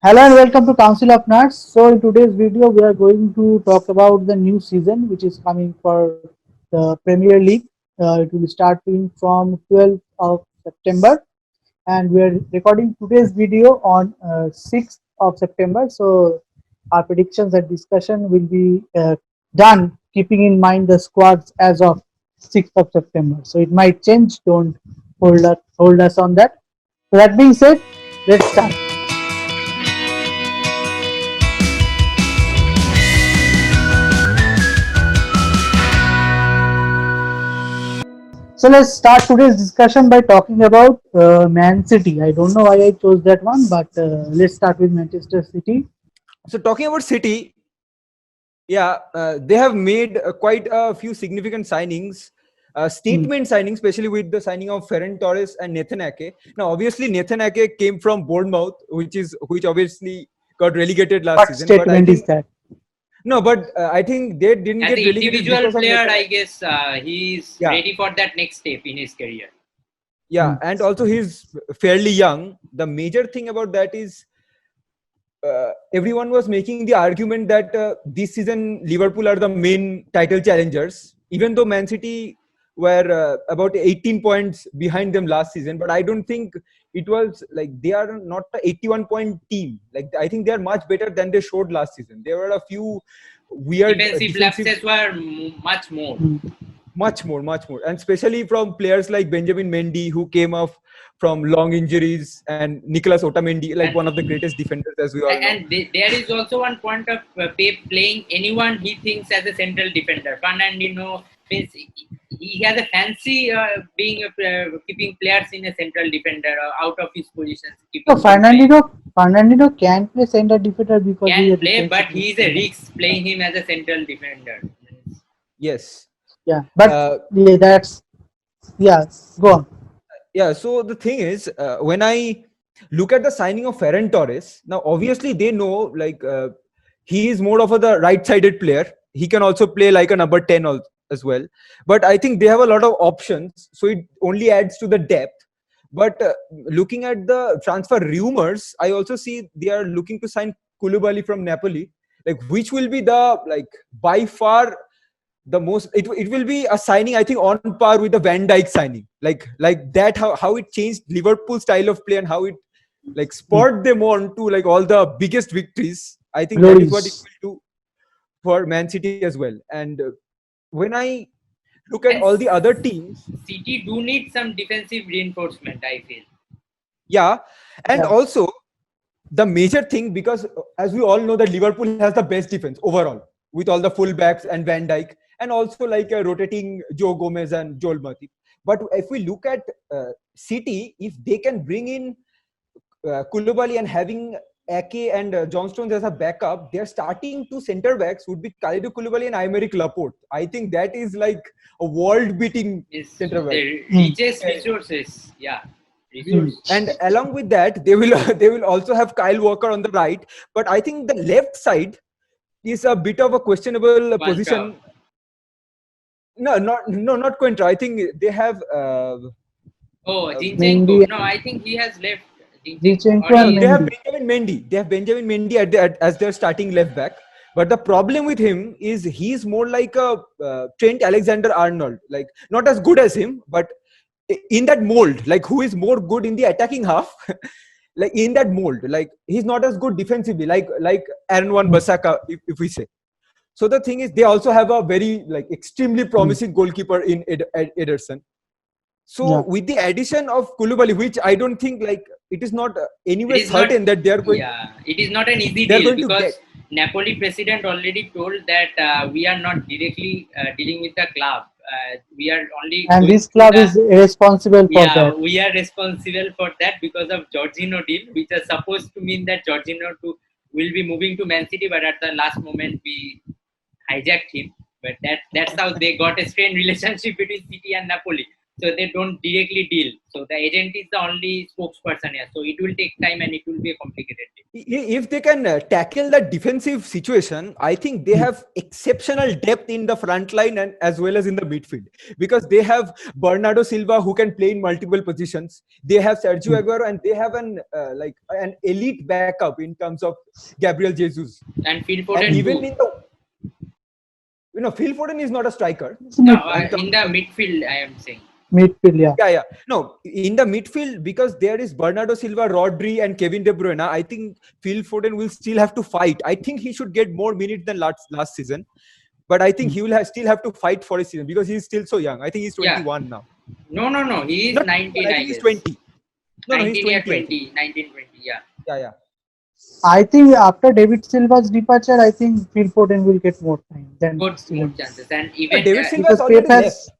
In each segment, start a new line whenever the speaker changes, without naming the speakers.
Hello and welcome to Council of Nerds. So in today's video, we are going to talk about the new season which is coming for the Premier League. It will start from 12th of September, and we are recording today's video on 6th of September. So our predictions and discussion will be done keeping in mind the squads as of 6th of September. So it might change. Don't hold us on that. So that being said, let's start. So let's start today's discussion by talking about Man City. I don't know why I chose that one, but let's start with Manchester City.
So talking about City, they have made quite a few significant signings, statement signings, especially with the signing of Ferran Torres and Nathan Ake. Now, obviously, Nathan Ake came from Bournemouth, which obviously got relegated last
What
season. But I
statement is
think
that?
no, but I think they didn't
As
get
an
relegated
individual
because of
player,
Nathan.
I guess he's
Yeah.
ready for that next step in his career.
Yeah, and also he's fairly young. The major thing about that is everyone was making the argument that this season Liverpool are the main title challengers, even though Man City were about 18 points behind them last season. But I don't think it was like they are not the 81-point team. Like I think they are much better than they showed last season. There were a few weird
Defensive lapses were much more.
much more, and especially from players like Benjamin Mendy, who came off from long injuries, and Nicolas Otamendi, like
And-
one of the greatest defenders, as we all know.
And there is also one point of Pep playing anyone he thinks as a central defender. Fernandinho, he has a fancy being keeping players in a central defender out of his positions.
So Fernandinho can play center defender because he is a
Can play, but
defensive
he is a
midfielder.
risk playing him as a central defender.
Yes.
Yeah, but
Uh,
yeah, go on.
yeah. So the thing is, when I look at the signing of Ferran Torres, now obviously they know he is more of the right-sided player. He can also play like a number 10 as well. But I think they have a lot of options, so it only adds to the depth. But looking at the transfer rumors, I also see they are looking to sign Koulibaly from Napoli, like which will be the by far the most. It will be a signing I think on par with the Van Dijk signing, like that how it changed Liverpool style of play and how it spurred them on to all the biggest victories. I think that is what it
Glories.
will do for Man City as well. And when I look at
And
all the other teams,
City do need some defensive reinforcement, I feel.
yeah, and
Yeah.
also the major thing, because as we all know that Liverpool has the best defense overall with all the fullbacks and Van Dijk, and also rotating Joe Gomez and Joel Matip. But if we look at City, if they can bring in Koulibaly and having Ake and John Stones as a backup, their starting two centre backs would be Kalidou Koulibaly and Aymeric Laporte. I think that is like a world-beating
Is
centre back.
the richest resources. Yeah. Resources.
And along with that, they will they will also have Kyle Walker on the right. But I think the left side is a bit of a questionable position. Not Quintra. I think they have.
Zinchenko.
Mendy,
No, I think he has left.
Zinchenko
Or
and
They have
Mendy.
Benjamin Mendy. They have Benjamin Mendy as their starting left back. But the problem with him is he's more like a Trent Alexander-Arnold. Like not as good as him, but in that mold. Like who is more good in the attacking half. Like in that mold. Like he's not as good defensively. Like Aaron Wan-Bissaka, if we say. So the thing is, they also have a very extremely promising goalkeeper in Ederson. So
Yeah.
with the addition of Koulibaly, which I don't think it is not anywhere
it is not.
certain that they are going.
Yeah, it is not an easy
They're
deal
going to
because
get.
Napoli president already told that we are not directly dealing with the club. We are only.
And
going
this
through
club
the-
is responsible for
Yeah,
that.
we are responsible for that because of Jorginho deal, which is supposed to mean that will be moving to Man City, but at the last moment we hijacked him. But that's how they got a strained relationship between City and Napoli. so they don't directly deal. So the agent is the only spokesperson here. So it will take time and it will be a complicated deal.
If they can tackle the defensive situation, I think they have exceptional depth in the front line and as well as in the midfield, because they have Bernardo Silva who can play in multiple positions. They have Sergio Aguero, and they have an elite backup in terms of Gabriel Jesus.
And Phil
And
Foden
even
too.
in the Phil Foden is not a striker.
No,
Midfield,
in the midfield, I am saying.
yeah.
Yeah. No, in the midfield, because there is Bernardo Silva, Rodri, and Kevin De Bruyne, I think Phil Foden will still have to fight. I think he should get more minutes than last season, but I think he will still have to fight for his season because he's still so young. I think he's
Yeah.
21 now.
No. He is
Not
19,
21, I
I
think he's
guess.
20. No, he's
19 or
20. I think.
20, 19, 20, yeah.
Yeah.
I think after David Silva's departure, I think Phil Foden will get more time than
More
Steven.
chances. And
But
even,
David Silva
Because
has already
Pep has,
left.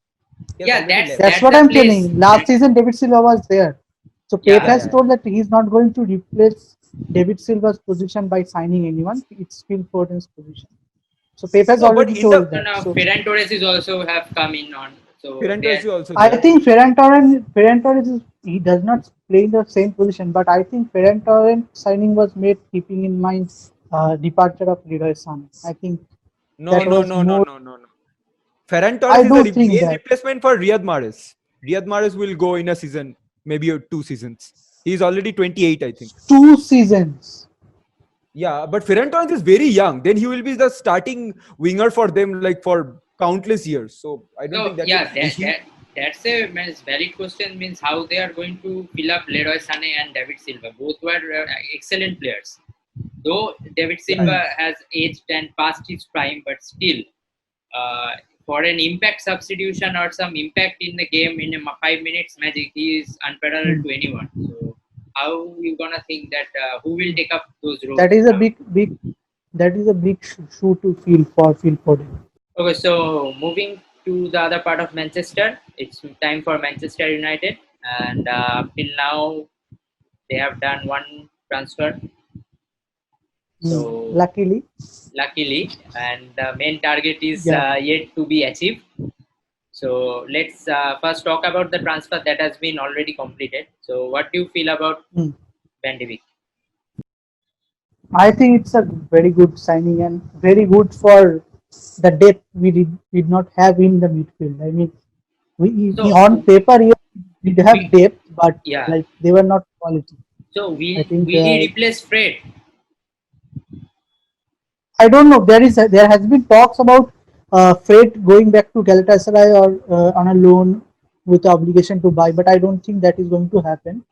He has
yeah,
already
that's
left.
that's
that's
what
the
I'm
place.
telling. Last season, David Silva was there. So Pep
Yeah,
has told that he's not going to replace David Silva's position by signing anyone. It's Phil Foden's position. So Pep has
No, but
already
in
told
the
No,
that. So
Ferran Torres is also have come in on. So
Ferran
they
Torres
are,
is also
I
there.
think Ferran Torres is, he does not play in the same position, but I think Ferran Torres signing was made keeping in mind departure of Leroy Sané. I think
No.
that was more.
Ferran
I
Torres is
do
a
think
main
that.
replacement for Riyad Mahrez. Riyad Mahrez will go in a season, maybe 2 seasons. He's already 28, I think.
2 seasons.
Yeah, but Ferran Torres is very young. Then he will be the starting winger for them, like for countless years. So I don't
so
think that.
yeah,
Will,
that's a valid question. Means how they are going to fill up Leroy Sané and David Silva. Both were excellent players. Though David Silva has aged and passed his prime, but still, uh, for an impact substitution or some impact in the game in a 5 minutes magic, he is unparalleled to anyone. So how you gonna think that who will take up those roles?
That is a
now?
big. That is a big shoe to fill for Phil Foden.
Okay, so moving to the other part of Manchester, it's time for Manchester United, and till now they have done one transfer. So luckily, and the main target is
Yeah.
yet to be achieved. So let's first talk about the transfer that has been already completed. So what do you feel about Van de Beek?
I think it's a very good signing and very good for the depth we did not have in the midfield. I mean, we
So
on paper here did have
we,
depth, but
yeah.
like they were not quality.
So
I think
will he replace Fred?
I don't know. There has been talks about Fred going back to Galatasaray or on a loan with obligation to buy, but I don't think that is going to happen.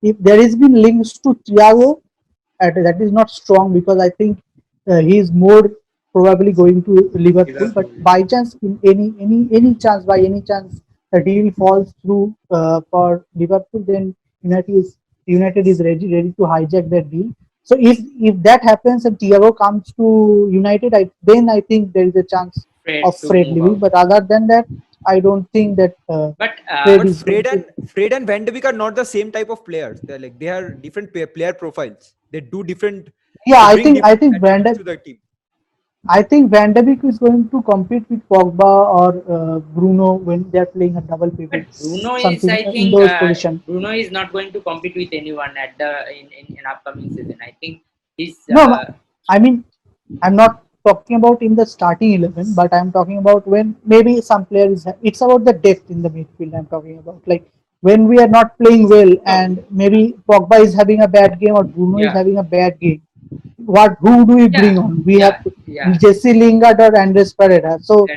If there has been links to Thiago, that is not strong because I think he is more probably going to Liverpool. But by chance, in any chance, by any chance, the deal falls through for Liverpool, then United is ready to hijack that deal. So if that happens and Thiago comes to United, then I think there is a chance of Fred leaving. But other than that, I don't think that.
But
Fred and Van de Beek are not the same type of players. They are different player profiles. They do different.
Yeah, I
bring
think
different
Van
attributes to the team.
I think Van de Beek is going to compete with Pogba or Bruno when they are playing a double pivot.
But Bruno is,
something
I
in
think,
those positions.
Bruno is not going to compete with anyone at the in upcoming season. I think he's.
No, I mean, I'm not talking about in the starting 11, but I'm talking about when maybe some players. It's about the depth in the midfield. I'm talking about like when we are not playing well, and maybe Pogba is having a bad game or Bruno is having a bad game. Who do we bring on? We have Jesse Lingard or Andres Pereira. So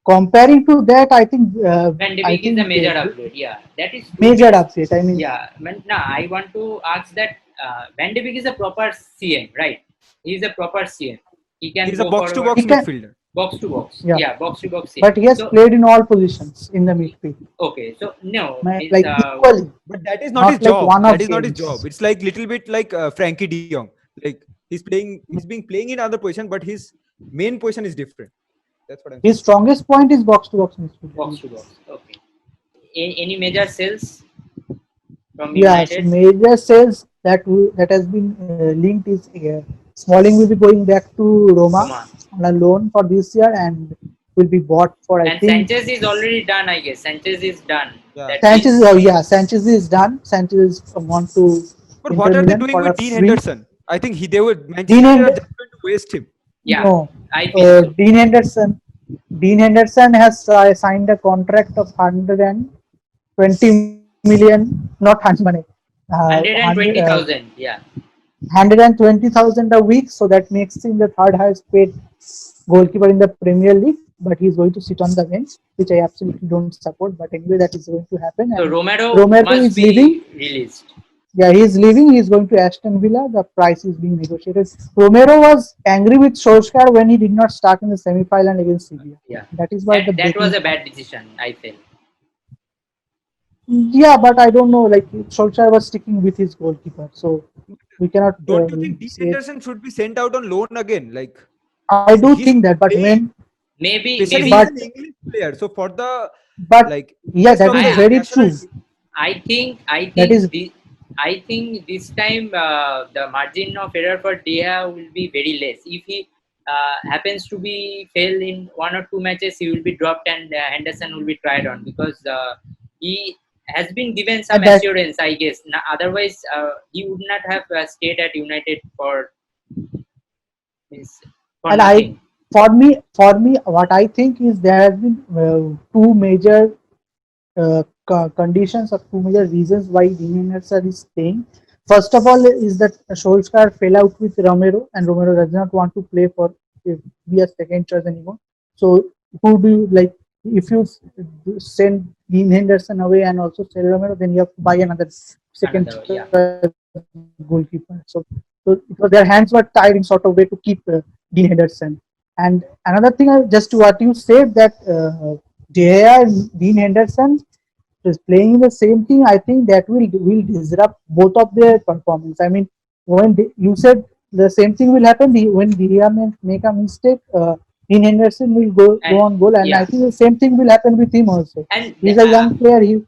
comparing to that, I think
Van de Beek is a major upgrade. Yeah, that is
major upgrade. I mean,
yeah. Now I want to ask that Van de Beek is a proper CM, right? He is a proper CM. He can.
He's a box-to-box midfielder.
Box to box. Yeah, box to box.
But he has played in all positions in the midfield.
Okay, so no,
like equally.
But that is not his
like
job. That is not his job. It's like little bit like Frankie De Jong. Like he's been playing in other position, but his main position is different. That's what I'm saying.
His strongest point is box to box midfield.
Box to box. Okay. Any major sales from
United? Yeah, so major sales that has been linked is Smalling will be going back to Roma on a loan for this year, and will be bought for, I
And
think.
Sanchez is already done, I guess. Sanchez is done.
Yeah.
That
Sanchez,
means
oh yeah, Sanchez is done. Sanchez is gone to
But
Inter
what are they
Milan
doing
for a
with Dean
free.
Henderson? I think they would
Dean
Manchester United are
Hend-
just going to waste him.
yeah,
no,
I feel so.
Dean Henderson. Dean Henderson has signed a contract of 120 million, not 100 money,
120,000. Yeah.
120,000 a week. So that makes him the third highest paid goalkeeper in the Premier League. But he's going to sit on the bench, which I absolutely don't support. But anyway, that is going to happen.
So
And
Romero
Romero
must
is
be
leaving.
released.
Yeah, he's leaving. He's going to Aston Villa. The price is being negotiated. Romero was angry with Solskjaer when he did not start in the semi-final against Sevilla.
Yeah.
That is why the
That was
breaking.
a bad decision, I feel.
Yeah, but I don't know. Like Solskjaer was sticking with his goalkeeper, so we cannot
Don't you think Dean
say.
Henderson should be sent out on loan again? Like
I do
he's
think that, but
playing,
when,
Maybe,
especially
maybe.
he's
but
an English player. So for the
but
like
yeah,
interest
that
of
is
the
I-
very
national
true.
team,
That is
I think this time the margin of error for Dea will be very less. If he happens to be fail in one or two matches, he will be dropped and Henderson will be tried on because he has been given some
that,
assurance, I guess. Otherwise, he would not have stayed at United for means for
and I
nothing.
for me, what I think is there has been two major conditions or two major reasons why Dean Henderson is staying. First of all, is that Solskjaer fell out with Romero, and Romero does not want to play for be a second choice anymore. So, who do you like? If you send Dean Henderson away and also sell Romero, then you have to buy another second
Another,
choice
yeah.
goalkeeper. So because their hands were tied in sort of way to keep Dean Henderson. And another thing, just to what you said that De Gea and Dean Henderson is playing in the same team, I think that will disrupt both of their performance. I mean, when you said the same thing will happen when De Gea make a mistake, Dean Henderson will go
And
on goal, and I
yeah,
think the same thing will happen with him also.
and
He's a young player. If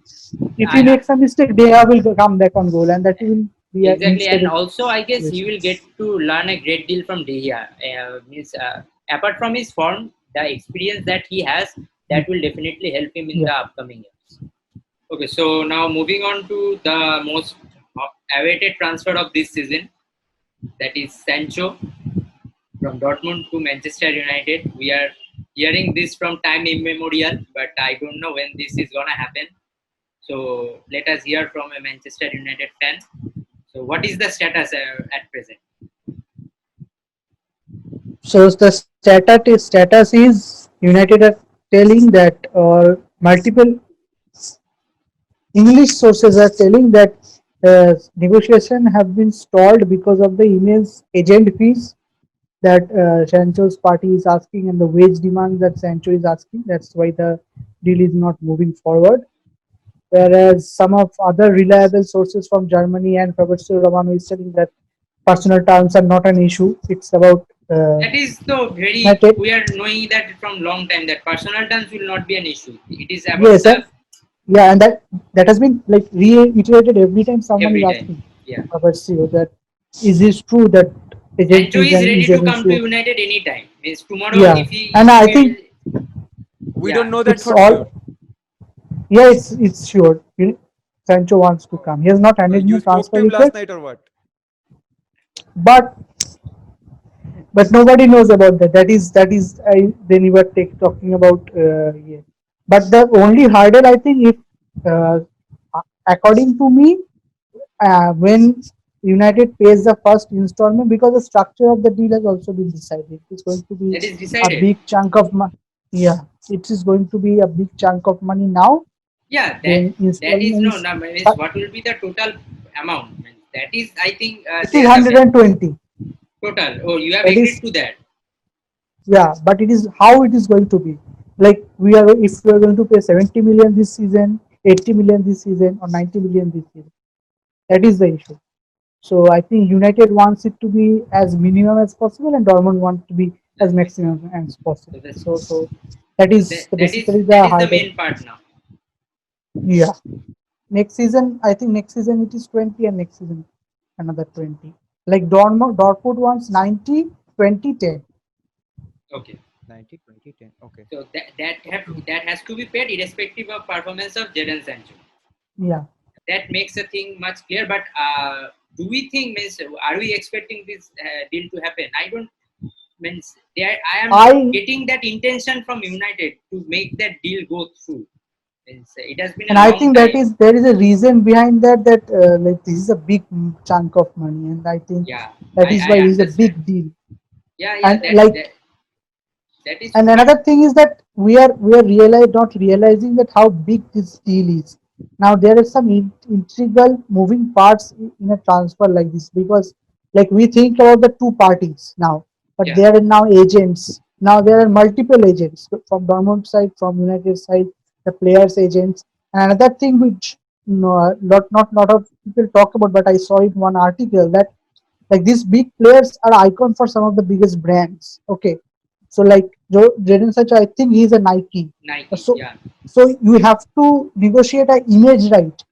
he
I,
makes a mistake, De Gea will come back on goal, and that will be an
exactly, and
instable
also I guess he
situation.
will get to learn a great deal from De Gea. Means apart from his form, the experience that he has that will definitely help him in
Yeah.
the upcoming years. Okay, so now moving on to the most awaited transfer of this season, that is Sancho from Dortmund to Manchester United. We are hearing this from time immemorial, but I don't know when this is gonna happen. So let us hear from a Manchester United fan. So what is the status at present?
So the status is United are telling that, or multiple English sources are telling that negotiation have been stalled because of the immense agent fees that Sancho's party is asking and the wage demands that Sancho is asking. That's why the deal is not moving forward. Whereas some of other reliable sources from Germany and Fabrizio Romano is telling that personal terms are not an issue. It's about
That is so very.
United.
We are knowing that from long time that personal terms will not be an issue. It is about
Yes,
the
yeah, and that has been like reiterated every time someone is
every time.
asking
Yeah,
about CEO that is this true that agent
Sancho
fees
is ready
is
to
an
come to
issue?
United anytime. Means tomorrow,
Yeah, and
if
I
he
think
will,
we
yeah,
don't know that
it's
for sure.
all. Yeah, it's sure. Sancho wants to come. He has not handed in
You
the
spoke
transfer
to him last
request,
night or what?
but nobody knows about that. That is then you were talking about yeah. But the only hurdle I think, if according to me, when United pays the first installment, because the structure of the deal has also been decided. It's going to be
that is
a
decided.
big chunk of money. Yeah, it is going to be a big chunk of money now.
Yeah,
Then
that is no.
installments,
No, means what will be the total amount? Means that is, I think
it is
there the
120.
total. Oh, you have
That
agreed
is,
to that.
yeah, but it is how it is going to be. Like if we are going to pay 70 million this season, 80 million this season, or 90 million this season. That is the issue. So I think United wants it to be as minimum as possible, and Dortmund want to be as maximum as
So
possible.
this,
So that is basically
that
the
is the
hurdle.
main part now.
Yeah. Next season, I think next season it is 20, and next season another 20. Like Dortmund wants 90, 20, 10.
Okay.
90, 20, 10. Okay.
So that has to be paid irrespective of performance of Jadon Sancho.
Yeah.
That makes the thing much clear. But do we think, means, are we expecting this deal to happen? I don't, means, I am
I-
not getting that intention from United to make that deal go through. Means, it has been
And
a
I
long
think
time.
that is there is a reason behind that, that like this is a big chunk of money, and I think
Yeah,
that is
I
why it is a
understand.
big deal.
Yeah,
And
that, that is
and
true.
another thing is that we are not realizing that how big this deal is. Now there are some integral moving parts in a transfer like this, because like we think about the two parties now, but
Yeah.
there are now agents. Now there are multiple agents from Dortmund side, from United side, the players' agents. And another thing which not lot of people talk about, but I saw in one article that like these big players are icon for some of the biggest brands. Okay, so like Jadon Sancho, I think he's a Nike.
Nike,
So
yeah.
so you have to negotiate an image right,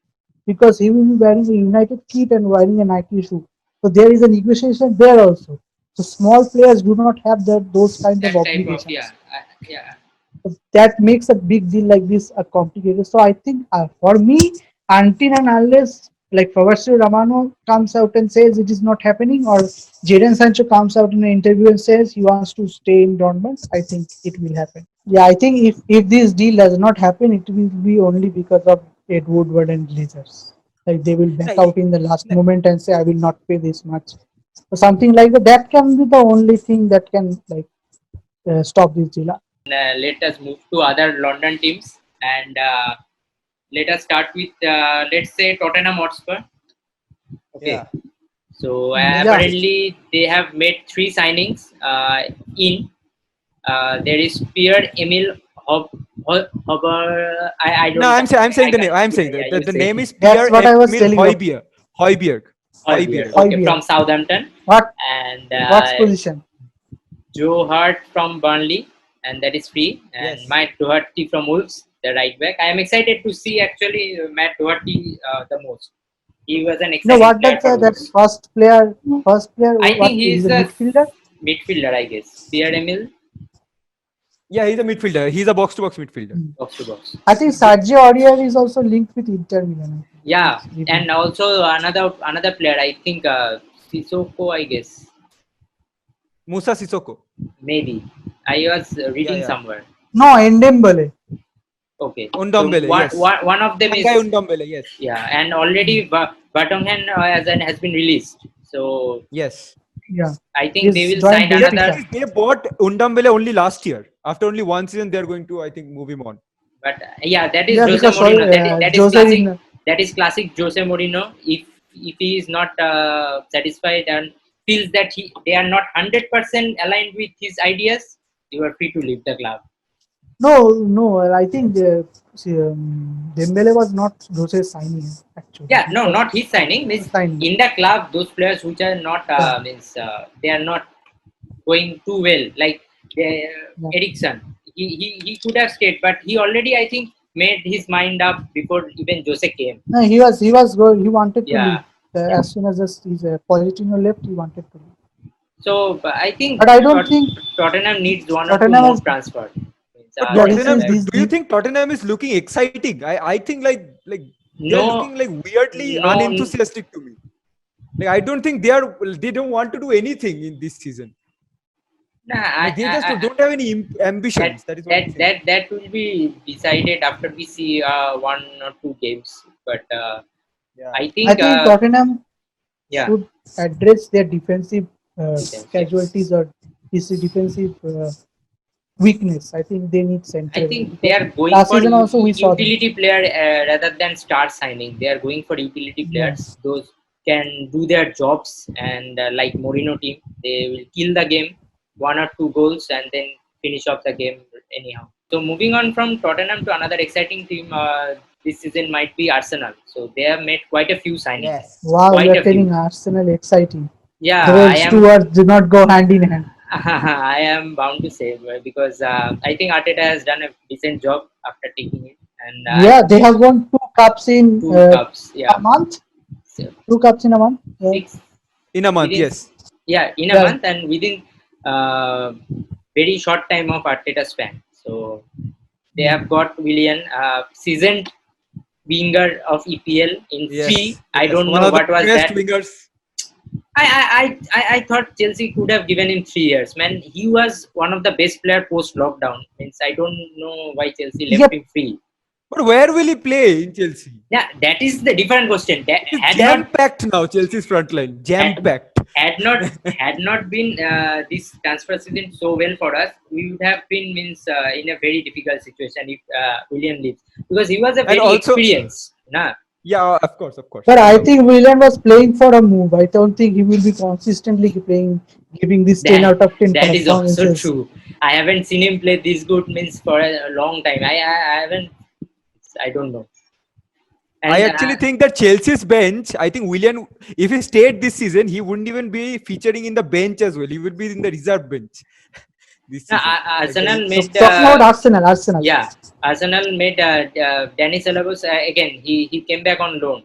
because he will be wearing a United kit and wearing a Nike shoe. So there is a negotiation there also. So small players do not have those kind of
That type of,
obligations.
yeah.
So that makes a big deal like this a complicated. So I think for me, until and unless like Fabrizio Romano comes out and says it is not happening, or Jadon Sancho comes out in an interview and says he wants to stay in Dortmund, I think it will happen. Yeah, I think if this deal does not happen, it will be only because of Ed Woodward and Glazers. Like they will back
No,
out in the last moment and say I will not pay this much, or something like that. That can be the only thing that can like stop this deal.
Let us move to other London teams, and let us start with, let's say, Tottenham Hotspur. Okay.
Yeah.
So
Yeah.
apparently they have made 3 signings. There is Pierre Emil Hober. I don't.
No, I'm saying
I
the name.
can't-
I'm saying
yeah,
that
you
the
say.
name is
That's
Pierre
what I was
Emil
telling you.
Højbjerg. Højbjerg.
Højbjerg,
Højbjerg.
okay, from Southampton,
What
and
what's position?
Joe Hart from Burnley, and that is free. And
Yes.
Matt Doherty from Wolves, the right back. I am excited to see actually Matt Doherty the most. He was an
You know
exciting
what
player for
that
Wolves.
first player
I
what
think
he's
he's
a
a
midfielder?
midfielder, I guess. Pierre Emil,
Yeah, he's a midfielder. He's a box-to-box midfielder.
box to box.
I think Sergio Aurier is also linked with Inter Milan.
Yeah,
He's leaving.
and also another player, I think Sissoko, I guess.
Musa Sissoko.
Maybe. I was reading
yeah.
somewhere.
No, Ndembele.
Okay.
Ndombele, yes.
One of them
Tanguy
is,
Ndombele, yes.
yeah, and already Vertonghen has been released. So
Yes.
Yeah,
I think
he's
they will
joined
sign another.
Benfica.
They bought Ndombele only last year. After only one season, they're going to, I think, move him on.
But yeah, that is
Yeah,
Jose
because
Mourinho. That is
Jose
classic.
in
That is classic Jose Mourinho. If he is not satisfied and feels that they are not 100% aligned with his ideas, you are free to leave the club.
no, I think Dembele was not Jose's signing actually.
Yeah, no, not his signing. Means
Signing.
in the club, those players which are not they are not going too well. Like Ericsson, he could have stayed, but he already, I think, made his mind up before even Jose came.
No, he was good. He wanted to
Yeah.
leave as soon as his Pochettino left. He wanted to leave.
So I think,
But I don't think
Tottenham needs one or two
Tottenham
more
has-
transfer.
But
Yeah, this
Tottenham,
is- this-
do you
this-
think Tottenham is looking exciting? I think like they're
No,
looking like weirdly
no,
unenthusiastic to me. Like I don't think they don't want to do anything in this season.
nah,
Like, they just don't have any ambitions. That is what I'm saying.
that will be decided after we see 1 or 2 games. But
Yeah.
I think,
I think Tottenham
yeah.
should address their defensive
Defense,
casualties or this defensive weakness. I think they need center.
I think they are going
last
for
season also we saw them.
utility player rather than star signing. They are going for utility players. Those can do their jobs, and like Mourinho team, they will kill the game, 1 or 2 goals, and then finish off the game anyhow. So moving on from Tottenham to another exciting team this season might be Arsenal. So they have made quite a few signings.
Yes.
Wow,
Quite
you
a
are telling
few.
Arsenal exciting.
Yeah,
Those two words do not go hand in hand.
I am bound to say, because I think Arteta has done a decent job after taking it, and
Yeah, they have won 2 cups in
2 cups. Yeah,
a month.
So,
2 cups in a month. Yeah.
6.
In a month,
Within-
yes.
Yeah, in a
Yeah.
month, and within very short time of Arteta's span. So they have got Willian, seasoned winger of EPL in free. I
yes,
don't
one
know
of the
what was
best
that.
wingers.
I thought Chelsea could have given him 3 years. Man, he was one of the best player post lockdown. Means I don't know why Chelsea left
Yep.
him free.
But where will he play in Chelsea?
Yeah, that is the different question. That
It's
had
jam
not
packed now. Chelsea's front line jam packed.
had not been this transfer season so well for us, we would have been in a very difficult situation if William leaves, because he was a very
also-
experienced. Nah.
Yeah, of course.
But I think Willian was playing for a move. I don't think he will be consistently playing, giving this 10 out of 10
That is also
performances.
true. I haven't seen him play this good for a long time. I haven't. I don't know. And,
I actually think that Chelsea's bench, I think Willian, if he stayed this season, he wouldn't even be featuring in the bench as well. He would be in the reserve bench this season.
Arsenal
So
made.
talking about Arsenal.
Yeah, Arsenal made Danny Ceballos again. He came back on loan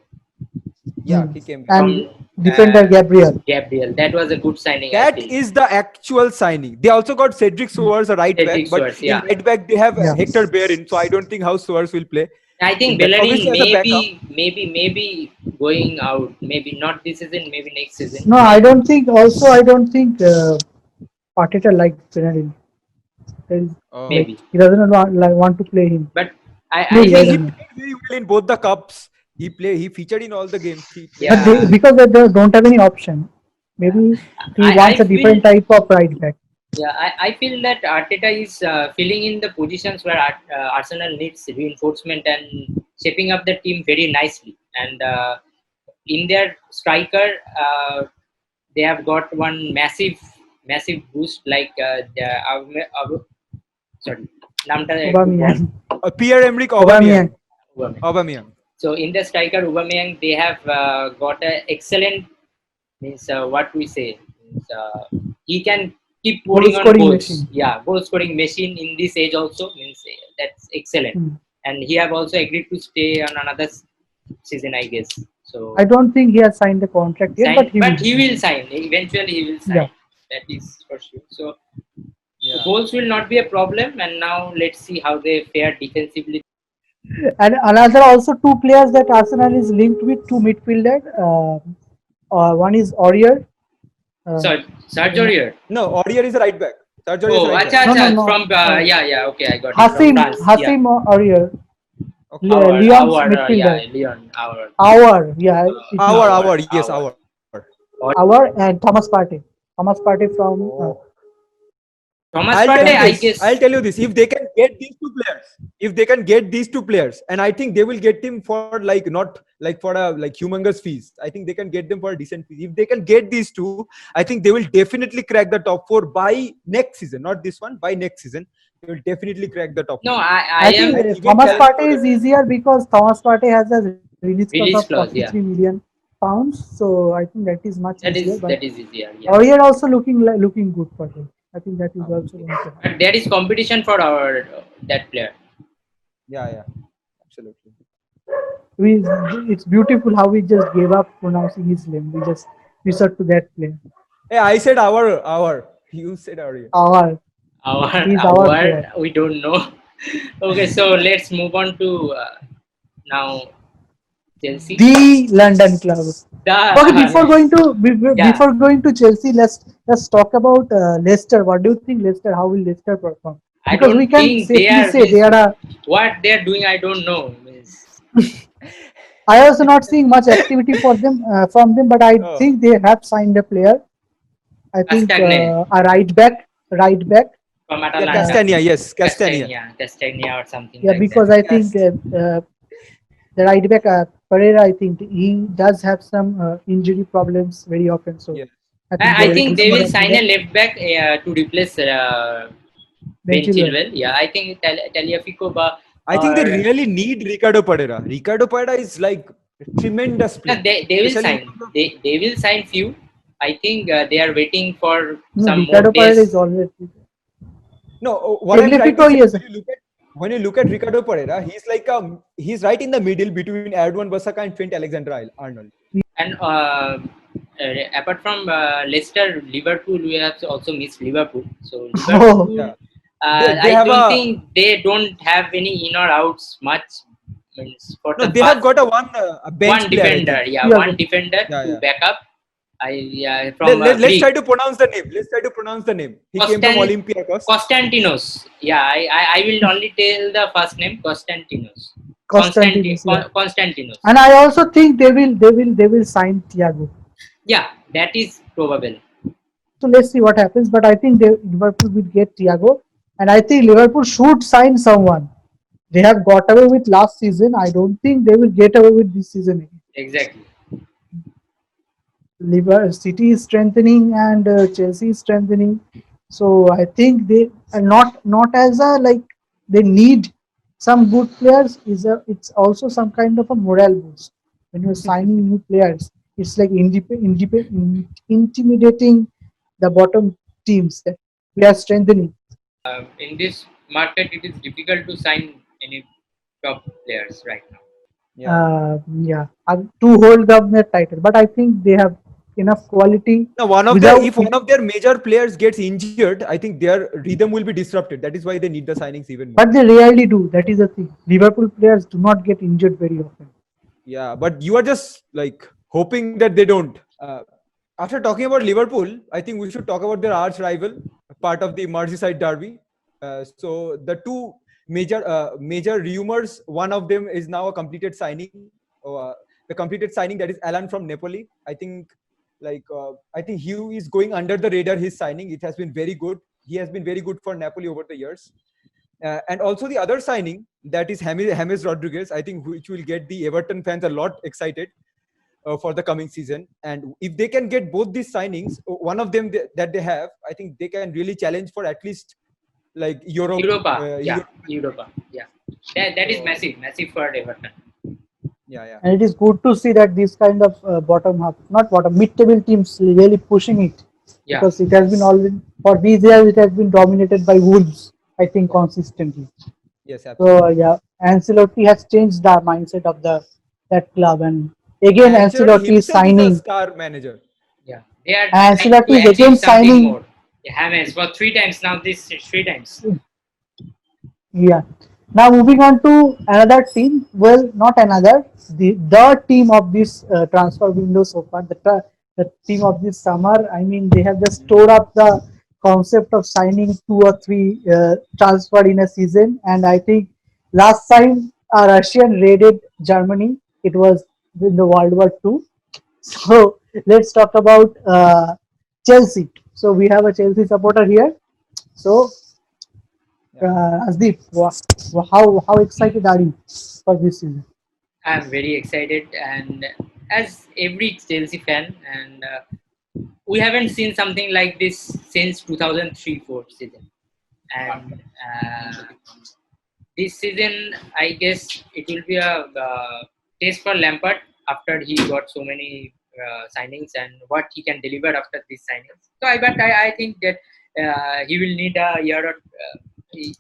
Yeah,
Hmm.
he came back.
And
from
defender Gabriel.
Gabriel. That was a good signing. I
That
feel.
is the actual signing. They also got Cedric Soares, a right
Cedric
back, but
Soares, yeah.
in right back they have
Yeah.
Hector Bellerin, so I don't think how Soares will play.
I think
But
Bellerin
obviously as a backup-
maybe going out. Maybe not this season. Maybe next season.
No, I don't think. Also, I don't think Arteta likes Bellerin.
Oh.
Maybe.
He doesn't want to play him.
But I
No, yeah,
think
yeah.
He played very well in both the cups. He featured in all the games.
Yeah.
But because they don't have any option, maybe he
I
wants a different type of right back.
Yeah, I feel that Arteta is filling in the positions where Arsenal needs reinforcement and shaping up the team very nicely. And in their striker, they have got one massive boost like sorry, নামটা একটু
Aubameyang.
Pierre-Emerick
Aubameyang.
Aubameyang.
Aubameyang.
So in the striker Aubameyang, they have got an excellent what we say. He can keep pouring on
Goal-scoring
goals.
machine.
Yeah, goal scoring machine in this age also that's excellent.
Hmm.
And he have also agreed to stay on another season, I guess. So
I don't think he has signed the contract yet, but
he will sign. Eventually, he will sign.
Yeah.
That is for sure. So
Yeah.
goals will not be a problem. And now let's see how they fare defensively.
And another also two players that Arsenal is linked with, two midfielder. One is Aurier.
Serge Aurier.
No, Aurier is a right back. Serge Aurier is
Oh,
a right
acha,
back.
No,
acha,
no, no.
from yeah, okay, I got it.
Hasim
From France,
Hasim Aurier.
Okay.
Lyon's midfielder.
Leon, our
Our, yeah. it is
Our, yes,
Our.
our.
Our and Thomas Partey. Thomas Partey from
Thomas
I'll tell
Partey,
you
I
this.
guess.
I'll tell you this. If they can get these two players, and I think they will get him for not for a humongous fees. I think they can get them for a decent fee. If they can get these two, I think they will definitely crack the top 4 by next season. Not this one, by next season. They will definitely crack the top 4.
No,
I
I am.
think
even
Thomas
tell-
Partey is easier because Thomas Partey has a release
Release
clause of
clause,
43 million pounds. So I think that is much
That
easier.
is
But
easier. Yeah.
Aurier also looking good for him. I think that is also going to happen.
But there is competition for our that player.
Yeah, absolutely.
It's beautiful how we just gave up pronouncing his name. We just resort to that player.
Hey, I said our. You said Aurier.
He's our player.
We don't know. Okay, so let's move on to now Chelsea.
The London club. Okay, before going to Chelsea, let's talk about Leicester. What do you think Leicester? How will Leicester perform?
I
Because
don't
we can
think
safely say they are a.
what they are doing. I don't know.
I also not seeing much activity for them from them, but I
Oh.
think they have signed a player. I think
Castagne.
a right back.
From
Yeah,
Atalanta.
Castagna, yes, Castagna.
Castagna or something.
Yeah,
like
because
that.
I think the right back Pereira, I think he does have some injury problems very often. So
Yes.
I think they will
looking
sign
at
a left back to replace Ben Chilwell. Yeah, I think Tagliafico.
I think they really need Ricardo Pereira. Ricardo Pereira is tremendous player.
They will
Especially-
sign. They will sign few. I think they are waiting for
no,
some
Ricardo
more
Pereira
days.
is always.
No, what I'm trying to
Tagliafico,
say,
yes.
when you look at Ricardo Pereira, he's right in the middle between Erdogan Basaka and Trent Alexander-Arnold.
And Apart from Leicester, Liverpool, we have also missed Liverpool. So
Oh,
Liverpool,
Yeah. They
I
have
don't
a
think they don't have any in or outs much. Means for
no.
the
They have
past
got a bench
one
player, I
defender,
think.
yeah, one
Thiago.
defender
Yeah,
to
yeah.
back up. From
Let's try
Greek,
to pronounce the name. Let's try to pronounce the name. He came from
Kostan
Olympiacos.
Konstantinos. Yeah, I will only tell the first name Konstantinos.
Constantinos, yeah.
Konstantinos.
And I also think they will sign Thiago.
Yeah, that is probable.
So let's see what happens. But I think Liverpool will get Thiago, and I think Liverpool should sign someone. They have got away with last season. I don't think they will get away with this season again.
Exactly.
City is strengthening and Chelsea is strengthening. So I think they are not as a like they need some good players. It's also some kind of a morale boost when you're signing new players. It's like intimidating the bottom teams that we are strengthening.
In this market, it is difficult to sign any top players right now.
Yeah, yeah.
Yeah, to hold up their title. But I think they have enough quality
Now,
without.
if one of their major players gets injured, I think their rhythm will be disrupted. That is why they need the signings even more.
But they rarely do. That is the thing. Liverpool players do not get injured very often.
Yeah, but you are just like hoping that they don't. After talking about Liverpool, I think we should talk about their arch rival, part of the Merseyside derby. So the two major rumors. One of them is now a completed signing. The completed signing, that is Alan from Napoli. I think he is going under the radar. His signing, it has been very good. He has been very good for Napoli over the years. And also the other signing, that is James Rodriguez, I think, which will get the Everton fans a lot excited for the coming season. And if they can get both these signings, one of them that they have, I think they can really challenge for at least like Europe.
Europa, yeah,
Europe.
Europa, yeah. That is
So,
massive for Everton.
yeah, yeah.
And it is good to see that this kind of bottom half, not bottom, mid-table teams really pushing it.
Yeah,
Because it has been already, for these years, it has been dominated by Wolves, I think,
Yeah.
consistently.
Yes,
So,
absolutely.
yeah, Ancelotti has changed the mindset of that club. And again,
Ancelotti
Ancelotti is
himself is a
signing.
star manager.
yeah. They are trying to
Ancelotti is
achieve
again
something
signing.
more. Yeah, James for three times now. This is three times.
Yeah. Now moving on to another team. Well, not another. The team of this transfer window so far. The team of this summer. I mean, they have just stored up the concept of signing two or three transfer in a season. And I think last time a Russian raided Germany. It was in the World War II. So let's talk about Chelsea. So we have a Chelsea supporter here. So
Yeah.
Asdeep, how excited are you for this season?
I'm very excited, and as every Chelsea fan, and we haven't seen something like this since 2003-4 season, and this season, I guess it will be a test for Lampard after he got so many signings and what he can deliver after these signings. So, I think that he will need a year or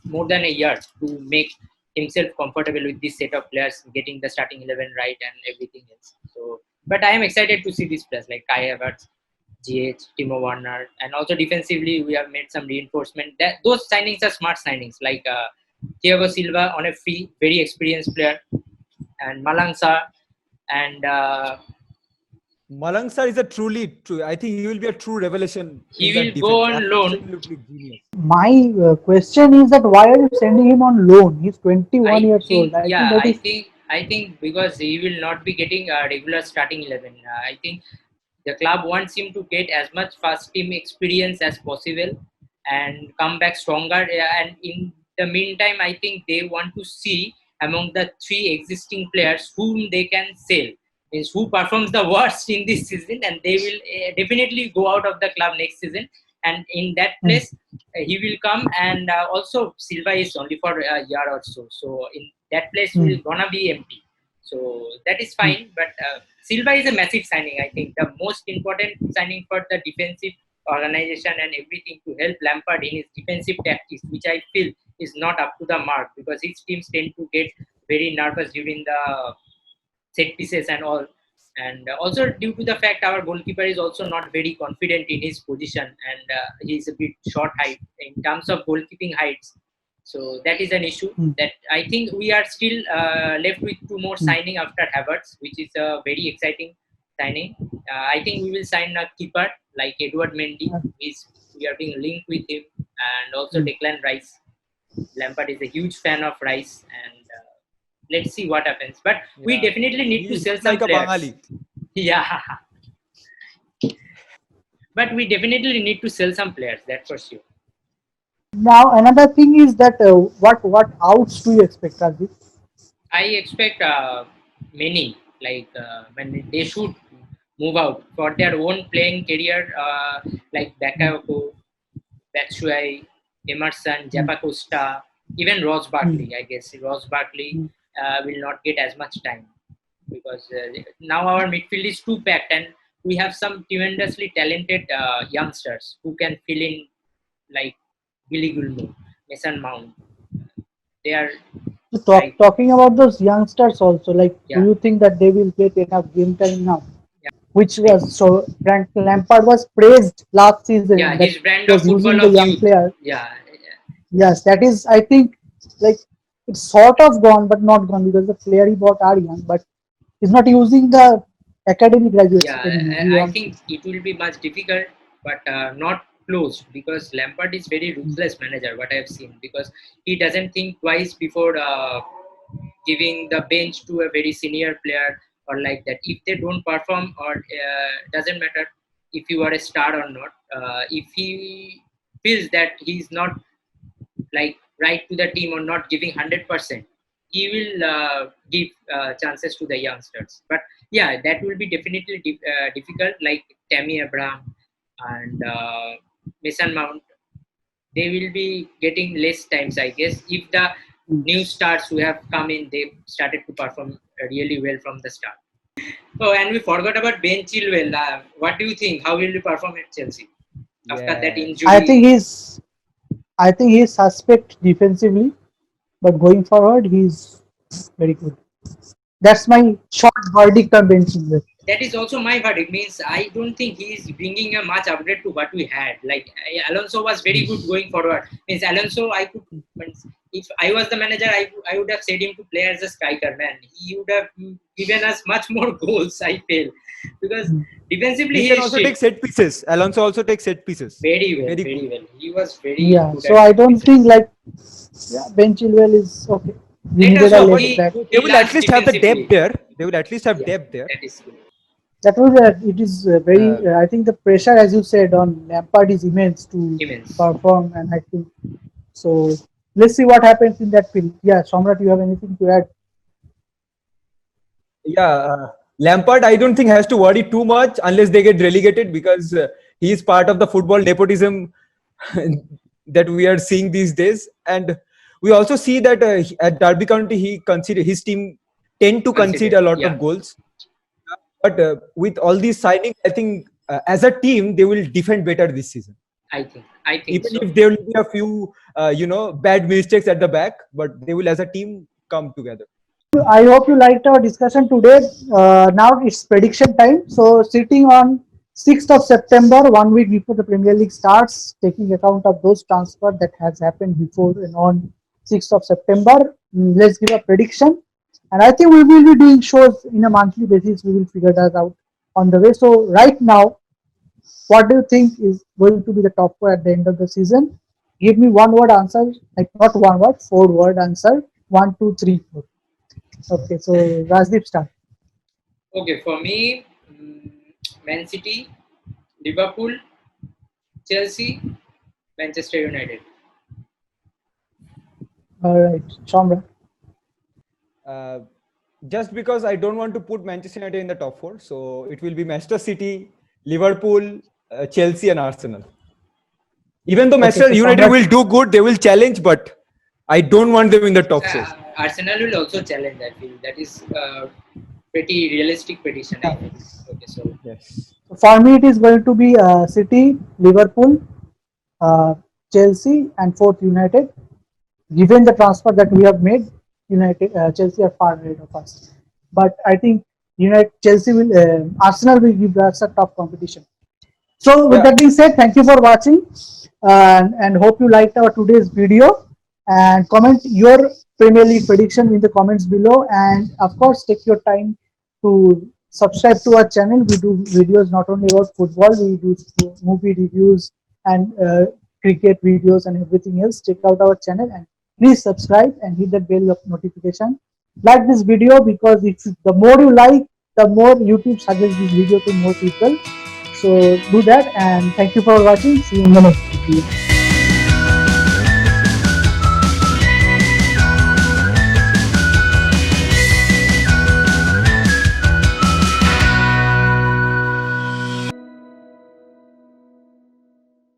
more than a year to make himself comfortable with this set of players, getting the starting 11 right and everything else. So, but I am excited to see these players like Kai Havertz, GH, Timo Werner, and also defensively we have made some reinforcement. That those signings are smart signings like Thiago Silva on a free, very experienced player, and Malang Sarr, and
Malang Sarr is a truly true. I think he will be a true revelation
he
in
will
that
go
defense.
on loan.
Absolutely genius.
My question is that why are you sending him on loan? He's 21
I
years old.
think,
I think
yeah,
that is
I think because he will not be getting a regular starting 11. I think the club wants him to get as much first team experience as possible and come back stronger. And in the meantime, I think they want to see among the three existing players whom they can sell. Means who performs the worst in this season, and they will definitely go out of the club next season. And in that
Hmm.
place, he will come, and also Silva is only for a year or so. So in that place
Hmm.
will gonna be empty. So that is
Hmm.
fine. But Silva is a massive signing. I think the most important signing for the defensive organization and everything to help Lampard in his defensive tactics, which I feel is not up to the mark because his teams tend to get very nervous during the set pieces and all. And also due to the fact our goalkeeper is also not very confident in his position, and he's a bit short height in terms of goalkeeping heights. So that is an issue that I think we are still left with two more signing after Havertz, which is a very exciting signing. I think we will sign a keeper like Edward Mendy. We are being linked with him, and also Declan Rice. Lampard is a huge fan of Rice, and let's see what happens. But we definitely need to sell some
like a
players.
Bangali.
Yeah, but we definitely need to sell some players. That's for sure.
Now another thing is that what outs do you expect, Rajiv?
I expect many when they should move out for their own playing career, like Bakayoko, Batshuayi, Emerson, Japacosta, even Ross Barkley. I guess Ross Barkley will not get as much time because now our midfield is too packed, and we have some tremendously talented youngsters who can fill in, like Billy Gilmour, Mason Mount. They are
So talking about those youngsters also, like, do you think that they will get enough game time now? Which was so Frank Lampard was praised last season
yeah,
that
his brand
he
of
was using
football
the
of
young
youth.
player.
Yeah.
Yes, that is, I think, like, it's sort of gone but not gone because the player he bought are young, but he's not using the academy graduates
Yeah,
anymore. He
I
wants
think it will be much difficult, but not closed, because Lampard is very ruthless manager. What I have seen, because he doesn't think twice before giving the bench to a very senior player or like that. If they don't perform, or doesn't matter if you are a star or not. If he feels that he's not like right to the team or not giving 100%, he will give chances to the youngsters. But yeah, that will be definitely difficult, like Tammy Abraham and Mason Mount. They will be getting less times, I guess, if the new stars who have come in, they started to perform really well from the start. Oh, and we forgot about Ben Chilwell. What do you think? How will he perform at Chelsea after that injury?
I think he's suspect defensively, but going forward he's very good. That's my short verdict on Ben Chilwell.
That is also my verdict. Means I don't think he is bringing a much upgrade to what we had. Like Alonso was very good going forward. Means Alonso, I could. Means if I was the manager, I would have said him to play as a striker. Man, he would have given us much more goals. I feel, because defensively
He can also take set pieces. Alonso also takes set pieces.
Very well. He was very good.
So I don't think like Ben Chilwell is okay. We needed a left back.
They will at least have the depth there. They will at least have depth there.
That is good.
That was it is very. I think the pressure, as you said, on Lampard is immense to perform, and I think so. Let's see what happens in that field. Yeah, Samrat, you have anything to add?
Yeah, Lampard, I don't think has to worry too much unless they get relegated, because he is part of the football nepotism that we are seeing these days. And we also see that at Derby County, his team tend to concede a lot of goals. But with all these signings, I think as a team they will defend better this season.
I think
even
so.
if there will be a few bad mistakes at the back, but they will as a team come together.
I hope you liked our discussion today. Now it's prediction time. So sitting on 6th of September, 1 week before the Premier League starts, taking account of those transfers that has happened before and on 6th of September, let's give a prediction. And I think we will be doing shows in a monthly basis. We will figure that out on the way. So right now, what do you think is going to be the top four at the end of the season? Give me one word answer, like not one word, 4-word answer. 1, 2, 3, 4. Okay, so Rajdeep, start.
Okay, for me, Man City, Liverpool, Chelsea, Manchester United.
All right, Shamra.
Just because I don't want to put Manchester United in the top four, so it will be Manchester City, Liverpool, Chelsea, and Arsenal. Even though Manchester United will do good, they will challenge, but I don't want them in the top four.
Arsenal will also challenge, I feel. That is pretty realistic prediction, I think. Okay, so
yes.
For me, it is going to be City, Liverpool, Chelsea, and fourth United. Given the transfer that we have made, Chelsea are far ahead of us. But I think United, Chelsea will, Arsenal will give us a tough competition. So with
Yeah.
that being said, thank you for watching, and hope you liked our today's video. And comment your Premier League prediction in the comments below. And of course, take your time to subscribe to our channel. We do videos not only about football, we do movie reviews and cricket videos and everything else. Check out our channel and please subscribe and hit that bell of notification. Like this video, because if the more you like, the more YouTube suggests this video to more people. So do that, and thank you for watching. See you in the next video.